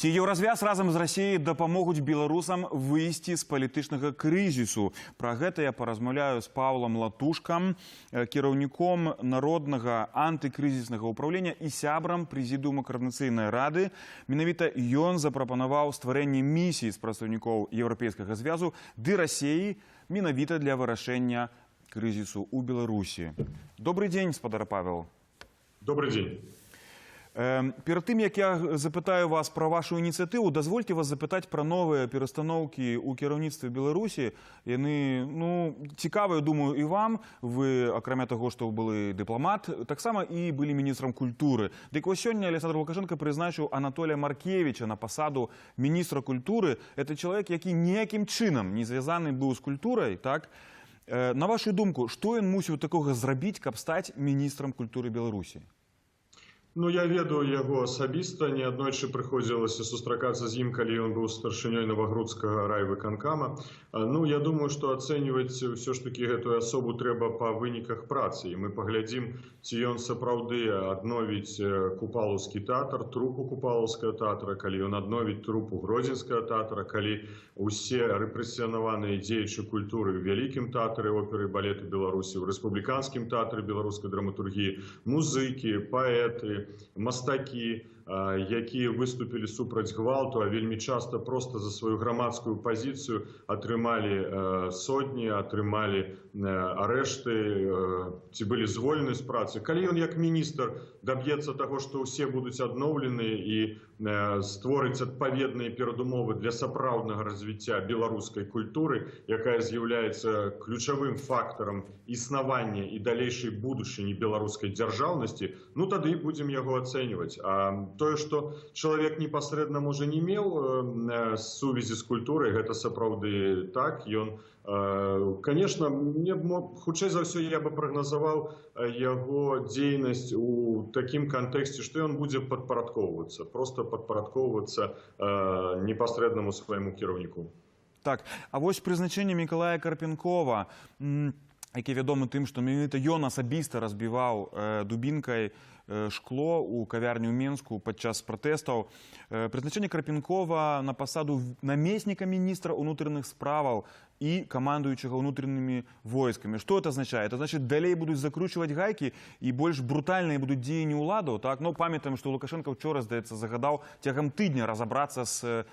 Ці еўразвяз разам з Расіяй дапамогуць беларусам выйсці з палітычнага крызісу. Пра гэта я паразмаўляю з Паўлам Латушкам, кіраўніком народнага антыкрызіснага ўпраўлення і сябрам прэзідыума Коордынацыйнай рады. Менавіта ён запрапанаваў стварэнне місіі з прадстаўнікоў еўрапейскага звязу ды Расіі менавіта для вырашэння крызісу ў Беларусі. Добрый дзень, спадар Павел. Добрый день. Перад тым, як я запытаю вас пра вашу ініцыятыву, дазвольце вас запытаць пра новыя перастаноўкі ў кіраўніцтве Беларусі. Яны, цікавыя, думаю, і вам. Вы, акрамя таго, што былы дыпламат, таксама і былі міністрам культуры. Дык вось сёння Александр Лукашенко прызначыў Анатолія Маркевіча на пасаду міністра культуры. Это чалавек, які ніякім чынам не звязаны быў з культурай, так? На вашу думку, што ён мусіў такога зрабіць, каб стаць міністрам культуры Беларусі? Я ведаю яго асабіста, неаднойчы прыходзілася сустракацца з ім, калі ён быў старшынёй Новагрудскага райвыканкама. Я думаю, што ацэньваць ўсё ж такі гэтую асобу трэба па выніках працы. І мы паглядзім, ці ён сапраўды адновіць купалаўскі тэатр, трупу купалаўскага тэатра, калі ён адновіць трупу гродзенскага тэатра, калі усе рэпрэсіянаваныя дзеячы культуры ў вялікім тэатры оперы і балету Беларусі, у рэспубліканскім тэатры беларускай драматургіі, музыкі, паэты, мастакі, якія выступілі супраць гвалту, а вельмі часта проста за сваю грамадскую пазіцыю атрымалі сотні, атрымалі арэшты, ці былі звольнены з працы. Калі ён як міністр даб'ецца таго, што ўсе будуць адноўлены і створыць адпаведныя перадумовы для сапраўднага развіцця беларускай культуры, якая з'яўляецца ключавым фактарам існавання і далейшай будучыні беларускай дзяржаўнасці, тады будзем яго ацэньваць. А тое, што чалавек непасрэдна, можа, не меў сувязі з культурай, гэта сапраўды так. Ён, конечно, хутчэй за ўсё я бы прагназаваў яго дзейнасць у такім кантэксце, што ён будзе падпарадкоўвацца, проста падпарадкоўвацца непасрэднаму свайму кіраўніку. Так, а вось прызначэнне Мікалая Карпенкова, які вядомы тым, што менавіта ён асабіста разбіваў дубінкай шкло ў кавярні ў Менску падчас пратэстаў. Прызначэнне Карпенкова на пасаду намесніка міністра ўнутраных справаў і камандуючага ўнутранымі войскамі. Што это азначае? Это значыць, далей будуць закручваць гайкі і больш брутальныя будуць дзеянні ўладаў, так? Памятаем, што Лукашенко вчора, здаецца, загадаў цягам тыдня разабрацца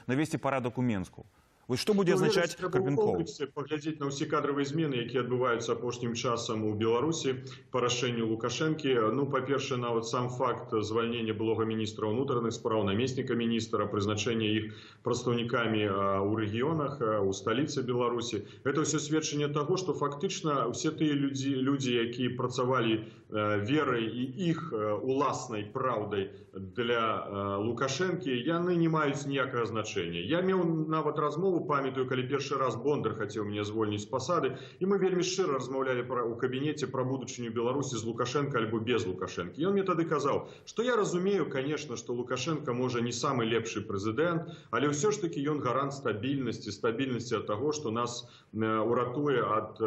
навесці парадак у Менску. Вось што будзе азначаць Карпенков? Паглядзець на ўсе кадравыя змены, якія адбываюцца апошнім часам у Беларусі па рашэнню Лукашэнкі. Па-першае, нават сам факт звальнення былога міністра ўнутраных спраў, намесніка міністра, прызначэння іх прадстаўнікамі ў рэгіёнах, у сталіцы Беларусі. Гэта ўсё сведчанне таго, што фактычна ўсе тыя людзі, якія працавалі верай і іх уласнай праўдай для Лукашэнкі, яны не маюць ніякага значэння. Я меў нават размову, памятаю, калі першы раз Бондар хацеў мяне звольніць з пасады, і мы вельмі шчыра размаўлялі ў кабінеце пра будучыню Беларусі з Лукашенко альбо без Лукашэнкі. Ён мне тады казаў, што я разумею, конечно, што Лукашенко, можа, не самы лепшы прэзідэнт, але ўсё ж такі ён гарант стабільнасці ад таго, што нас уратуе ад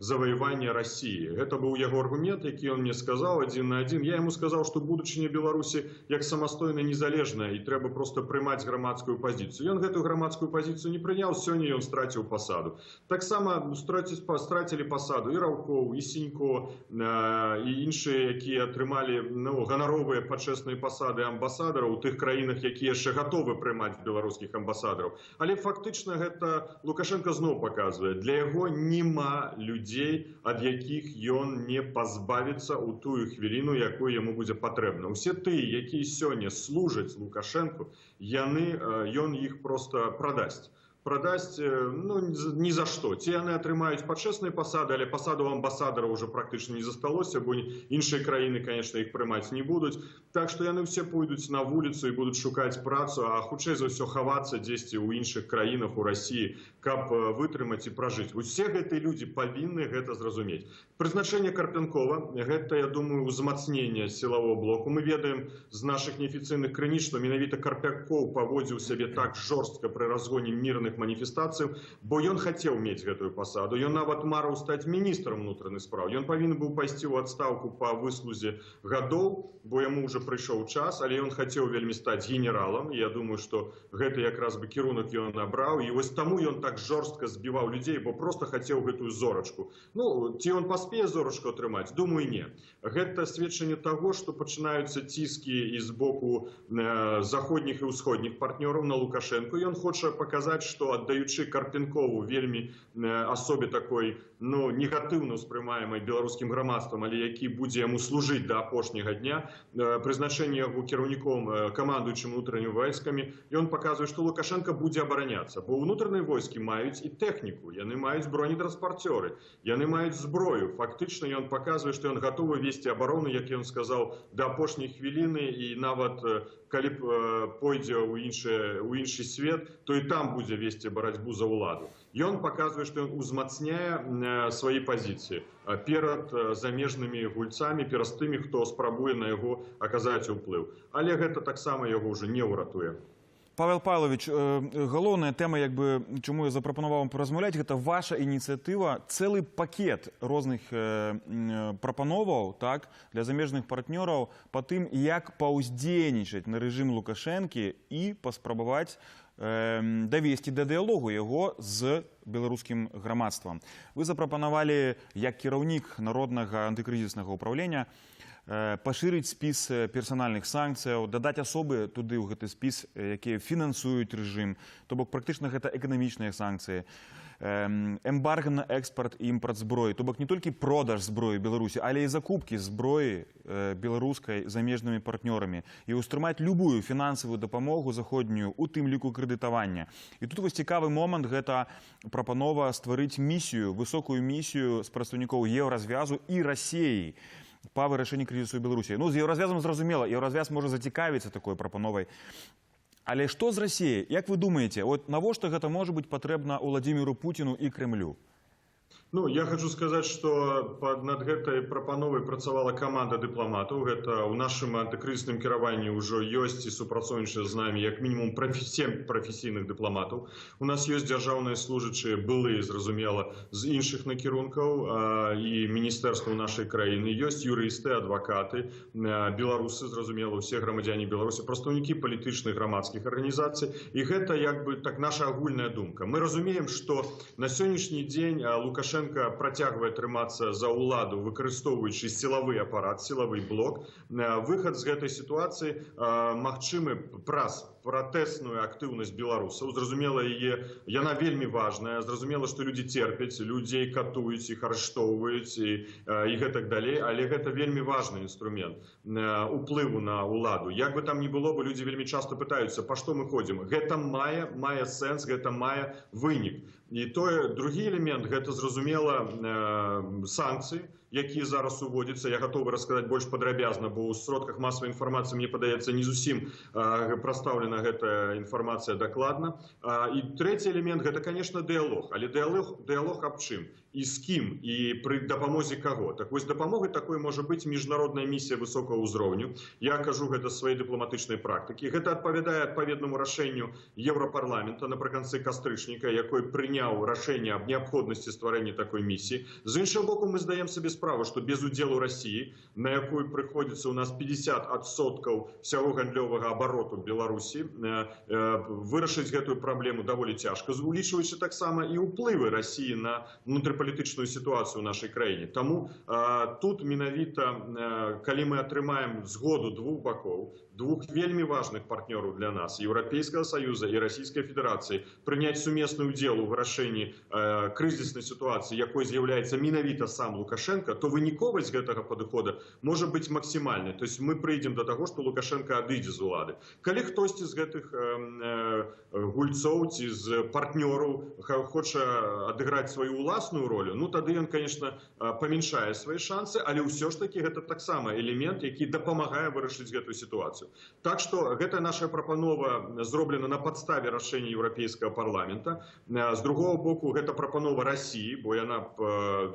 заваявання Расіі. Гэта быў яго аргумент, які ён мне сказаў адзін на адзін. Я яму сказаў, што будучыня Беларусі як самастойна незалежная, і трэба проста прымаць грамадскую пазіцыю. Ён гэтую грамадскую пазіцыю не прыняў, сёння ён страціў пасаду. Таксама страцілі пасаду і Раўкоў, і Сінько, і іншыя, якія атрымалі ганаровыя пачэсныя пасады амбасадараў у тых краінах, якія яшчэ гатовы прымаць беларускіх амбасадараў. Але фактычна гэта Лукашенко зноў паказвае. Для яго няма людзей, ад якіх ён не пазбавіцца ў тую хвіліну, якую яму будзе патрэбна. Усе тыя, якія сёння служаць Лукашенку, ён іх проста прадасць. Ні за што. Ці яны атрымаюць пачэсныя пасады, але пасаду амбасадара ўжо практычна не засталося, бо іншыя краіны, конечно, іх прымаць не будуць. Так што яны ўсе пойдуць на вуліцу і будуць шукаць працу, а хутчэй за ўсё хавацца дзесьці ў іншых краінах, у Расіі, каб вытрымаць і пражыць. Усе гэтыя людзі павінны гэта зразумець. Прызначэнне Карпенкова, гэта, я думаю, узмацненне сілавого блоку. Мы ведаем з нашых неафіцыйных крыніц, што менавіта Карпенков паводзіў сябе так жорстка пры разгоне мірных мірных маніфестацый, бо ён хацеў мець гэтую пасаду. Ён нават марыў стаць міністрам унутраных спраў. Ён павінен быў пайсці ў адстаўку па выслузе гадоў, бо яму ўжо прыйшоў час, але ён хацеў вельмі стаць генералам. Я думаю, што гэта якраз бы кірунак ён набраў. І вось таму ён так жорстка збіваў людзей, бо просто хацеў гэтую зорачку. Ну, ці ён паспее зорачку атрымаць? Думаю, не. Гэта сведчанне таго, што пачынаюцца ціскі і з боку заходніх і ўсходніх партнёраў на Лукашенко. Ён хоча паказаць, што аддаючы Карпенкову вельмі асобе такой, ну, негатыўна ўспрымаемай беларускім грамадствам, але які будзе яму служыць да апошняга дня, прызначэнне яго кіраўніком, камандуючым унутранымі войскамі, ён паказвае, што Лукашенко будзе абараняцца, бо ўнутраныя войскі маюць і тэхніку, яны маюць бронетранспарцёры, яны маюць зброю. Фактычна ён паказвае, што ён гатовы весці абарону, як ён сказаў, да апошняй хвіліны, і нават калі пойдзе ў іншы свет, то і там будзе весці барацьбу за ўладу. Ён паказвае, што ён узмацняе свае пазіцыі перад замежнымі гульцамі, перад тымі, хто спрабуе на яго аказаць уплыў. Але гэта таксама яго ўжо не ўратуе. Павел Павлович, галоўная тэма, чаму я запрапанаваў вам паразмаўляць, гэта ваша ініцыятыва, цэлы пакет розных прапановаў, так, для замежных партнёраў па тым, як паўздзейнічаць на рэжым Лукашэнкі і паспрабаваць давесці да дыялогу яго з беларускім грамадствам. Вы запрапанавалі, як кіраўнік Народнага антыкрызіснага ўпраўлення, пашырыць спіс персанальных санкцыяў, дадаць асобы туды ў гэты спіс, якія фінансуюць рэжым, то бок практычна гэта эканамічныя санкцыі, эмбарга на экспарт і імпарт зброі, то бок не толькі продаж зброі Беларусі, але і закупкі зброі беларускай замежнымі партнёрамі і ўстрымаць любую фінансавую дапамогу заходнюю, у тым ліку крэдытавання. І тут вось цікавы момант, гэта прапанова стварыць місію, высокую місію з прадстаўнікоў Еўразвязу і Расіі па вырашэнні крызісу ў Беларусі. Ну, з Еўразвязам зразумела, Еўразвяз можа зацікавіцца такой прапановай. Але што з Расіяй? Як вы думаеце, от навошта гэта можа быць патрэбна Уладзіміру Пуціну і Крэмлю? Ну, я хочу сказаць, што над гэтай прапановай працавала каманда дыпламатаў. Гэта ў нашым антыкрызісным кіраванні ўжо ёсць і супрацоўнічае з намі як мінімум 7 прафесійных дыпламатаў. У нас ёсць дзяржаўныя служачыя, былыя, зразумела, з іншых накірункаў і міністэрстваў нашай краіны. Ёсць юрысты, адвакаты, беларусы, зразумела, усе грамадзяне Беларусі, прадстаўнікі палітычных грамадскіх арганізацый. І гэта як бы так наша агульная думка. Мы разумеем, што на сённяшні дзень Лукашенко працягвае трымацца за ўладу, выкарыстоўваючы сілавы апарат, сілавы блок. Выхад з гэтай сітуацыі магчымы праз пратэсную актыўнасць беларусаў. Зразумела, яна вельмі важная. Зразумела, што людзі церпяць, людзей катуюць, іх арыштоўваюць і гэтак далей. Але гэта вельмі важны інструмент уплыву на ўладу. Як бы там ні было, бо людзі вельмі часта пытаюцца, па што мы ходзім. Гэта мае сэнс, гэта мае вынік. І другі элемент, гэта, зразумела, санкцыі, якія зараз уводзяцца. Я гатовы расказаць больш падрабязна, бо ў сродках масавай інфармацыі, мне падаецца, не зусім прадстаўлена гэтая інфармацыя дакладна. І трэці элемент, гэта, конечно, дыялог. Але дыялог аб чым? І з кім? І пры дапамозе каго? Так вось дапамогай такой можа быць міжнародная місія высокага ўзроўню. Я кажу гэта з сваёй дыпламатычнай практыкі. Гэта адпавядае адпаведнаму рашэнню Еўрапарламента напрыканцы кастрычніка, якой прыняў рашэнне аб неабходнасці стварэння такой місіі. З іншага боку, мы здаем сабе справу, што без удзелу Расіі, на якую прыходзіцца ў нас 50% ўсяго гандлёвага абароту Беларусі, вырашыць гэтую праблему даволі цяжка, улічваючы таксама і ўплывы Расіі на внутрыпалітычную сітуацыю ў нашай краіне. Таму тут менавіта, калі мы атрымаем згоду двух бакоў, двух вельмі важных партнёраў для нас, Еўрапейскага Саюза і Расійскай Федэрацыі, прыняць сумесны ўдзел у вырашэнні крызіснай сітуацыі, якой з'яўляецца менавіта сам Лукашенко, то выніковасць гэтага падыхода можа быць максімальнай. То есть мы прыйдзем до таго, што Лукашенко адыдзе з улады. Калі хтосьці з гэтых гульцоў ці з партнёраў хоча адыграць сваю ўласную ролю, ну тады ён, конечно, памяншае свае шансы, але ўсё ж такі гэта таксама элемент, які дапамагае вырашыць гэтую сітуацыю. Так што гэта наша прапанова зроблена на падставе рашэння Еўрапейскага парламента. З другого боку, гэта прапанова Расіі, бо яна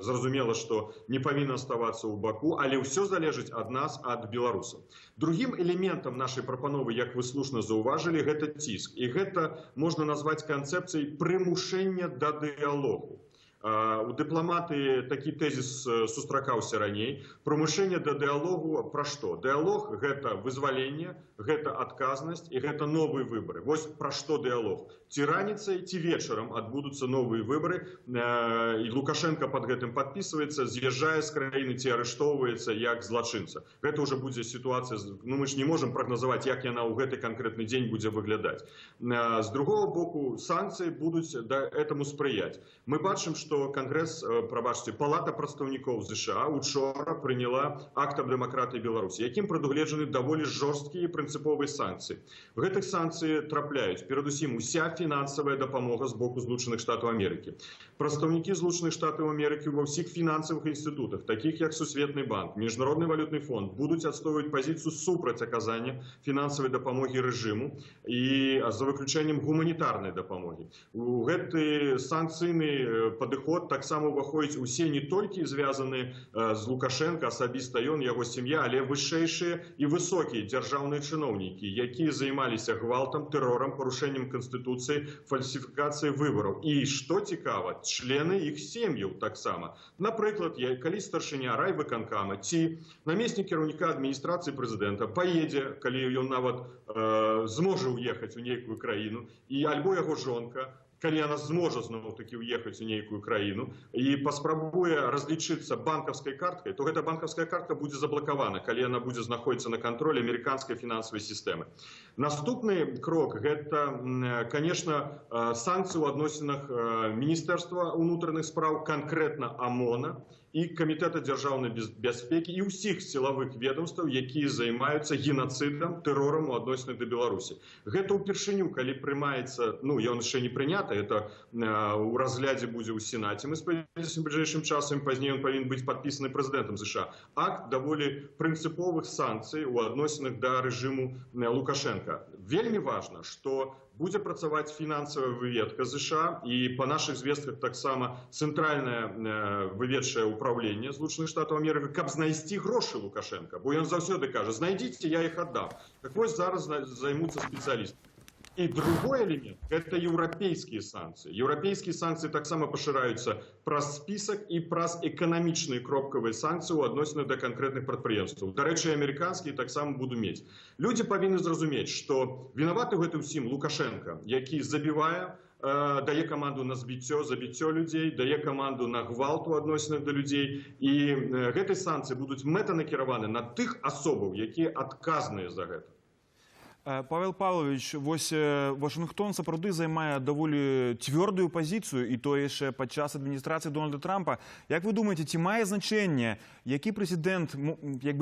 зразумела, што не павінен оставаться ў баку, але ўсё залежыць ад нас, ад беларусаў. Другім элементам нашай прапановы, як вы слушна заўважылі, гэта ціск. І гэта можна назваць канцэпцыяй прымушэння да дыялогу. У дыпламаты такі тэзіс сустракаўся раней. Прымушэнне да дыялогу пра што? Дыялог – гэта вызваленне, гэта адказнасць і гэта новыя выбары. Вось пра што дыялог. Ці раніцай, ці вечарам адбудуцца новыя выбары, і Лукашенко пад гэтым падпісваецца, з'язджае з краіны ці арыштоўваецца як злачынца. Гэта ўжо будзе сітуацыя, ну мы ж не можам прагназаваць, як яна ў гэты канкрэтны дзень будзе выглядаць. З другого боку, санкцыі будуць да этаму спрыяць. Мы бачым, што Конгресс, прабачце, Палата прадстаўнікоў США учора прыняла акт аб дэмакратыі Беларусі, якім прадугледжаны даволі жорсткія і прынцыповыя санкцыі. Гэтых санкцый трапляюць, перадусім, уся фінансавая дапамога з боку Злучаных Штатаў Амерыкі. Прадстаўнікі Злучаных Штатаў Амерыкі ва ўсіх фінансавых інстытутах, такіх як Сусветны банк, Міжнародны валютны фонд, будуць адстойваць пазіцыю супраць аказання фінансавай дапамогі рэжыму і за выключэннем гуманітарнай дапамогі. У гэты санкцыйны падыход таксама ўваходзяць усе не толькі звязаныя з Лукашенко, асабіста ён, яго сям'я, але вышэйшыя і высокія дзяржаўныя чыноўнікі, якія займаліся гвалтам, тэрорам, парушэннем Канстытуцыі, фальсіфікацыяй выбараў. І, што цікава, члены іх сем'яў таксама. Напрыклад, калі старшыня райвыканкама ці намеснік кіраўніка адміністрацыі прэзідэнта паедзе, калі ён нават зможа ўехаць у нейкую краіну, і альбо яго жонка, калі яна зможа зноў-такі ўехаць у нейкую краіну і паспрабуе разлічыцца банкаўскай карткай, то гэта банкаўская картка будзе заблакавана, калі яна будзе знаходзіцца на кантролі амерыканскай фінансавай сістэмы. Наступны крок – гэта, конечно, санкцыі ў адносінах Міністэрства ўнутраных спраў, канкрэтна ОМОНа, і Камітэта дзяржаўнай бяспекі і ўсіх сілавых ведомстваў, якія займаюцца генацыдам, тэрорам у адносінах да Беларусі. Гэта ўпершыню, калі прымаецца, ну, ён яшчэ не прынята, это ў разглядзе будзе ў Сенаце, мы спадзяемся бліжэйшым часам, пазней ён павінен быць падпісаны прэзідэнтам США. Акт даволі прынцыповых санкцый у адносінах да рэжыму Лукашенка. Вельмі важна, што будзе працаваць фінансавая выведка США і па нашых звестках таксама цэнтральнае выведчае ўпраўленне Злучаных Штатаў Амерыкі, каб знайсці грошы Лукашенка, бо ён заўсёды кажа: знайдзіце, я іх аддам. Так вось зараз займуцца спецыялісты. І другой элемент – это еўрапейскія санкцыі. Еўрапейскія санкцыі таксама пашыраюцца праз спісак і праз эканамічныя кропкавыя санкцыі ў адносінах да канкрэтных прадпрыемстваў. Дарэчы, амерыканскія таксама буду мець. Людзі павінны зразумець, што вінаваты ў гэтым усім Лукашенко, які забівае, дае каманду на забіццё людзей, дае каманду на гвалт у адносінах да людзей. І гэтыя санкцыі будуць мэтанакіраваны на тых асобаў, якія адказныя за гэта. Павел Павлович, вось Вашингтон сапраўды займае даволі цвёрдую пазіцыю, і то яшчэ падчас адміністрацыі Дональда Трампа. Як вы думаеце, ці мае значэнне, які прэзідэнт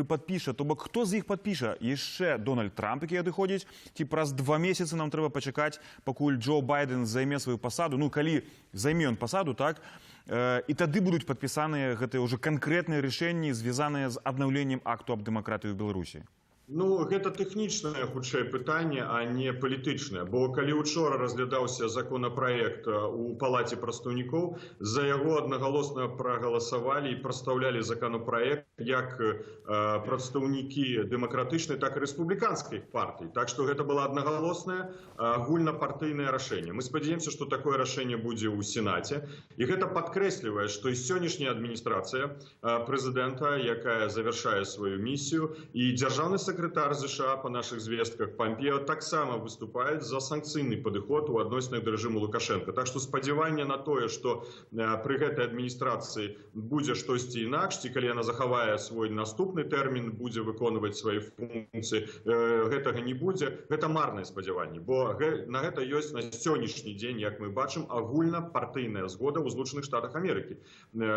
падпіша, то бок хто з іх падпіша? Яшчэ Дональд Трамп, які адыходзіць, ці праз 2 месяцы нам трэба пачакаць, пакуль Джо Байден займе сваю пасаду, ну калі займе ён пасаду, так? І тады будуць падпісаныя гэтыя ўжо канкрэтныя рашэнні, звязаныя з аднаўленнем акту аб дэмакратыі ў Беларусі. Ну, гэта тэхнічнае, хутчэй, пытанне, а не палітычнае. Бо калі учора разглядаўся законапраект у Палаце прадстаўнікоў, за яго аднагалосна прагаласавалі і прадстаўлялі законапраект як прадстаўнікі дэмакратычнай, так і рэспубліканскай партыі. Так што гэта была аднагалоснае агульнапартыйнае рашэнне. Мы спадзяемся, што такое рашэнне будзе ў Сенаце. І гэта падкрэслівае, што і сённяшняя адміністрацыя прэзідэнта, якая завяршае сваю місію, і дзяржаўны секретар США по наших звестках Помпео таксама выступает за санкцыйны падыход у адносінах да рэжыму Лукашенко. Так што спадзяванне на тое, што пры гэтай адміністрацыі будзе штосьці інакш, ці калі яна захавае свой наступны тэрмін, будзе выконваць свае функцыі, гэтага не будзе. Гэта марнае спадзяванне, бо на гэта ёсць на сённяшні дзень, як мы бачым, агульнапартыйная згода ў Злучаных Штатах Амерыкі.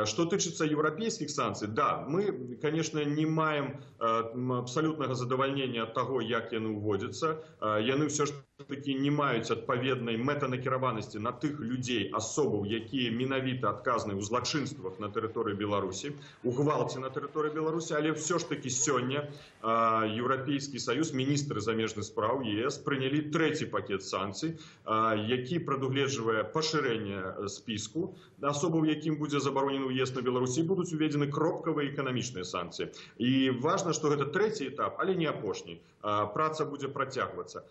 Што тычыцца еўрапейскіх санкцый, да, мы, конечно, не маем абсалютнага задавальнення ад таго, як яны ўводзяцца. Яны ўсё ж таки не мають адпаведнай мэтанакіраванасці на тых людзей, асобаў, якія менавіта адказныя ў злачынствах на тэрыторыі Беларусі, у гвалце на тэрыторыі Беларусі, але ўсё ж таки сёння Еўрапейскі Саюз, міністры замежных спраў ЕС прынялі трэці пакет санкцый, які прадугледжвае пашырэнне спіску асобаў, якім будзе забаронены ўезд на Беларусі, будуць уведзены кропкавыя эканамічныя санкцыі. І важна, што гэта трэці этап, але не апошні. Праца будзе працягвацца.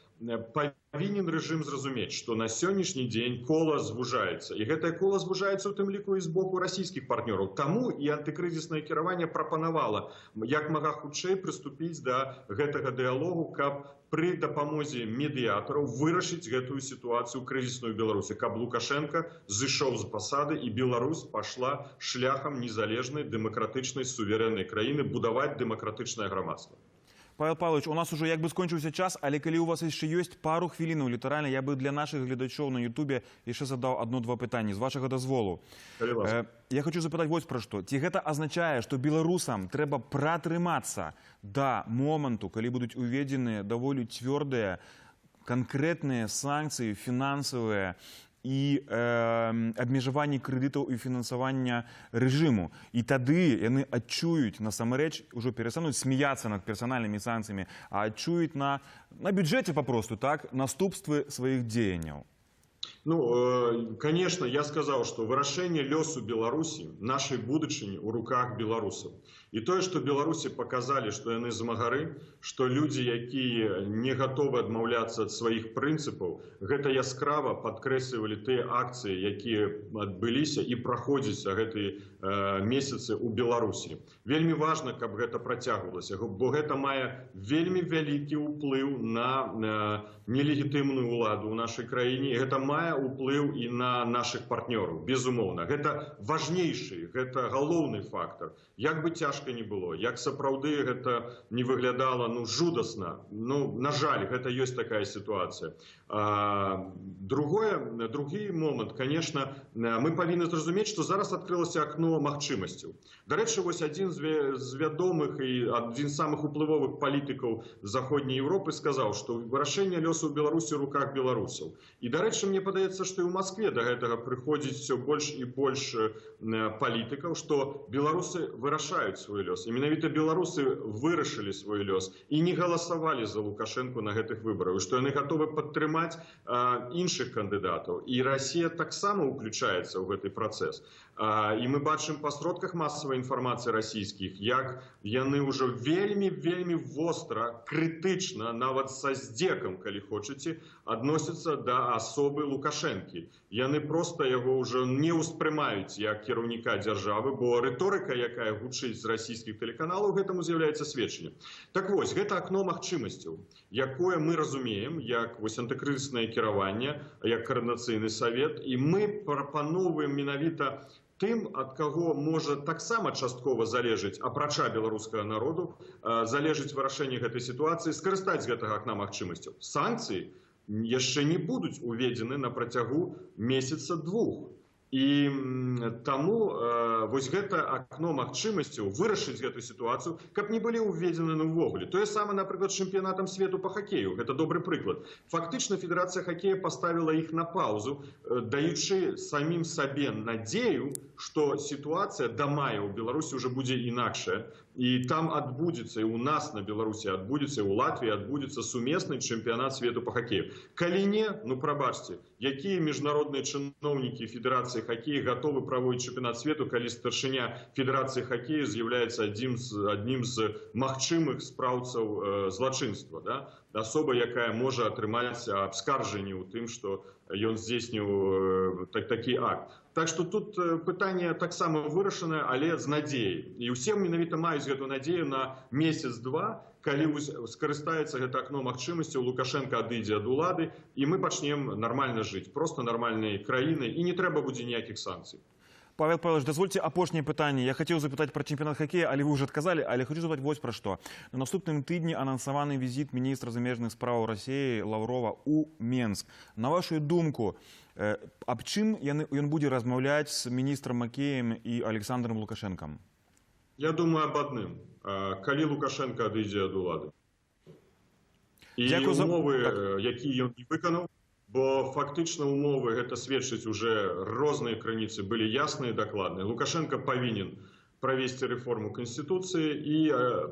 Павінен рэжым зразумець, што на сённяшні дзень кола звужаецца. І гэтае кола звужаецца ў тым ліку і з боку расійскіх партнёраў. Таму і антыкрызіснае кіраванне прапанавала як мага хутчэй прыступіць да гэтага дыялогу, каб пры дапамозе медыятараў вырашыць гэтую сітуацыю крызісную Беларусі, каб Лукашенко зышоў з пасады і Беларусь пашла шляхам незалежнай, дэмакратычнай, суверэннай краіны будаваць дэмакратычнае грамадства. Павел Павлович, у нас уже як бы скончыўся час, але калі у вас яшчэ ёсць пару хвілінаў, літаральна, я бы для нашых гледачоў на Ютубе яшчэ задаў адно-два пытанні, з вашага дазволу. Я хочу запытаць вось пра што. Ці гэта азначае, што беларусам трэба пратрымацца да моманту, калі будуць уведзены даволі цвёрдыя, канкрэтныя санкцыі фінансавыя і абмежаванні крэдытаў і фінансавання рэжыму. І тады яны адчуюць, насамрэч, ужо перастануць смяяцца над персанальнымі санкцыямі, а адчуюць на бюджэце папросту, так, наступствы сваіх дзеянняў. Ну, конечно, я сказал, что вырашэнне лёсу Беларусі, нашай будучыні ў руках беларусаў. І тое, што беларусы показалі, што яны змагары, што людзі, якія не гатовы адмаўляцца ад сваіх прынцыпаў, гэта яскрава падкрэслівалі тыя акцыі, якія адбыліся і праходзяць гэтыя месяцы ў Беларусі. Вельмі важна, каб гэта працягвалася, бо гэта мае вельмі вялікі ўплыў на нелегітымную ўладу ў нашай краіне. Гэта мае ўплыў і на нашых партнёраў, безумоўна. Гэта важнейшы, гэта галоўны фактор. Як бы цяжка не было, як сапраўды гэта не выглядала жудасна, на жаль, гэта ёсць такая сітуацыя. Другі момант, конечно, мы павінны зразумець, што зараз адкрылася акно магчымасцяў. Дарэчы, вось адзін з вядомых і адзін з самых уплывовых палітыкаў Заходняй Еўропы сказаў, што вырашэнне лёсу ў Беларусі ў руках беларусаў. І, дарэчы, мне падаецца, што і ў Маскве да гэтага прыходзіць все больш і больш палітыкаў, што беларусы вырашаюць свой лёс. І менавіта беларусы вырашылі свой лёс і не галасавалі за Лукашенко на гэтых выбарах, што яны гатовы падтрымаць іншых кандыдатаў. І Расія таксама ўключаецца ў гэты працэс. І мы бачым па сродках масавай інфармацыі расійскіх, як яны ўжо вельмі востра, крытычна, нават са здзекам, калі хочаце, адносяцца да асобы Лукашэнкі. Яны проста яго ўжо не ўспрымаюць як кіраўніка дзяржавы, бо рыторыка, якая гучыць з расійскіх тэлеканалаў, гэтаму з'яўляецца сведчаннем. Так вось, гэта акно магчымасцяў, якое мы разумеем, як вось антыкрызіснае кіраванне, як каардынацыйны савет, і мы прапаноўваем менавіта тым, ад каго можа таксама часткова залежыць, апрача беларускага народу, залежыць вырашэнне гэтай сітуацыі, скарыстаць з гэтага акна магчымасцяў. Санкцыі яшчэ не будуць уведзены на працягу месяца-двух. І таму вось гэта акно магчымасцяў вырашыць гэтую сітуацыю, каб не былі ўведзены ўвогуле. Тое самае, напрыклад, чэмпіянатам свету па хакею. Гэта добры прыклад. Фактычна Федэрацыя хакея паставіла іх на паўзу, даючы самім сабе надзею, што сітуацыя да мая ў Беларусі ўжо будзе інакшая. І там адбудзецца, і ў нас на Беларусі адбудзецца, і ў Латвіі адбудзецца сумесны чэмпіянат свету па хакею. Калі не, прабачце, якія міжнародныя чыноўнікі Федэрацыі хакея гатовы праводзіць чэмпіянат свету, калі старшыня Федэрацыі хакея з'яўляецца аднім з магчымых спраўцаў злачынства, да? Асоба, якая можа атрымаць абскаржанне ў тым, што ён здзейсніў такі акт. Так што тут пытанне таксама вырашанае, але з надзеяй. І ўсе менавіта маюць гэту надзею на месяц-два, калі скарыстаецца гэта акно магчымасцяў, Лукашенко адыдзе ад улады, і мы пачнем нармальна жыць, проста нармальнай краінай, і не трэба будзе ніякіх санкцый. Павел Павлович, дазвольце апошняе пытанне. Я хацеў запытаць пра чэмпіянат хакея, але вы ўжо адказалі, але хочу запытаць вось пра што. На наступным тыдні анансаваны візіт міністра замежных спраў Расіі Лаўрова ў Менск. На вашу думку, аб чым ён будзе размаўляць з міністрам Макеем і Александром Лукашэнкам? Я думаю аб адным. Калі Лукашенко адыдзе ад улады. І Дякую за- умови, так. які ён не виконав, бо фактично умови, гэта сведчыць уже розныя крыніцы былі ясныя і дакладныя. Лукашенко павінен правесці рэформу Конституцыі і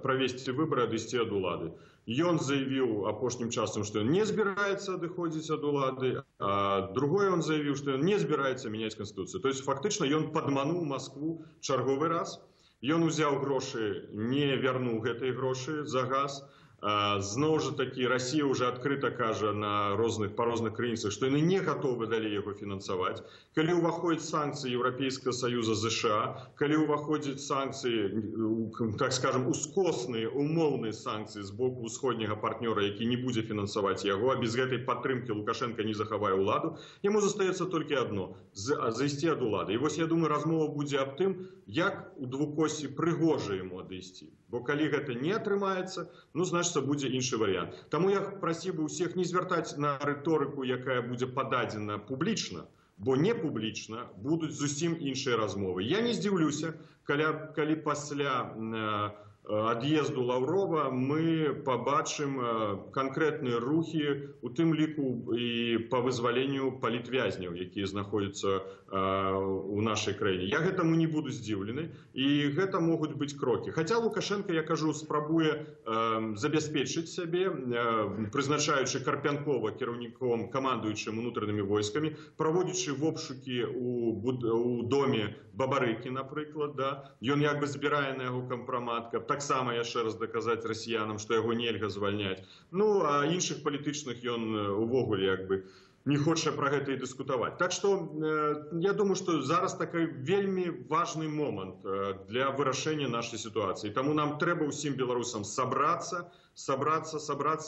правесці выборы, адысці ад улады. Ён заявіў апошнім часам, што ён не збіраецца адыходзіць ад улады, а другое он заявіў, што ён не збіраецца мяняць Конституцыю. То есть фактычна ён падмануў Москву чарговы раз. Ён узяў грошы, не вярнуў гэтыя грошы за газ. Зноў жа такі, Расія ўжо адкрыта кажа па розных крыніцах, што яны не гатовы далей яго фінансаваць. Калі ўваходзяць санкцыі Еўрапейскага Саюза, ЗША, калі ўваходзяць санкцыі, так скажем, ускосныя, умоўныя санкцыі з боку ўсходняга партнёра, які не будзе фінансаваць яго, а без гэтай падтрымкі Лукашенко не захавае ўладу, яму застаецца толькі адно – зайсці ад улады. І вось, я думаю, размова будзе аб тым, як у двукосці прыгожа яму адысці. Бо калі гэта не атрымаецца, ну, значыцца, будзе іншы варыянт. Таму я прасіў бы ўсіх не звяртаць на рыторыку, якая будзе пададзена публічна, бо не публічна будуць зусім іншыя размовы. Я не здзіўлюся, калі пасля ад'езду Лаврова мы побачым канкрэтныя рухі, у тым ліку і па вызваленню палітвязняў, якія знаходзяцца у нашай краіне. Я гэтаму не буду здзіўлены, і гэта могуць быць крокі. Хаця Лукашенко, я кажу, спрабуе забяспечыць сябе, прызначаючы Карпянкова кіраўніком, камандуючым унутранымі войскамі, праводзячы обшукі у доме Бабарыкі, напрыклад, да? Ён як бы збірае на яго кампрамат, каб таксама яшчэ раз даказаць расіянам, што яго нельга звальняць. Ну, а іншых палітычных ён увогуле як бы не хоча пра гэта і дыскутаваць. Так што я думаю, што зараз такі вельмі важны момант для вырашэння нашай сітуацыі. Таму нам трэба ўсім беларусам сабрацца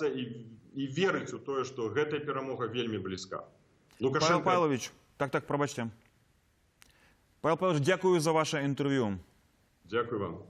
і верыць у тое, што гэтая перамога вельмі блізка. Павел Павлович, так, пробачте. Павел Павлович, дякую за ваше інтерв'ю. Дякую вам.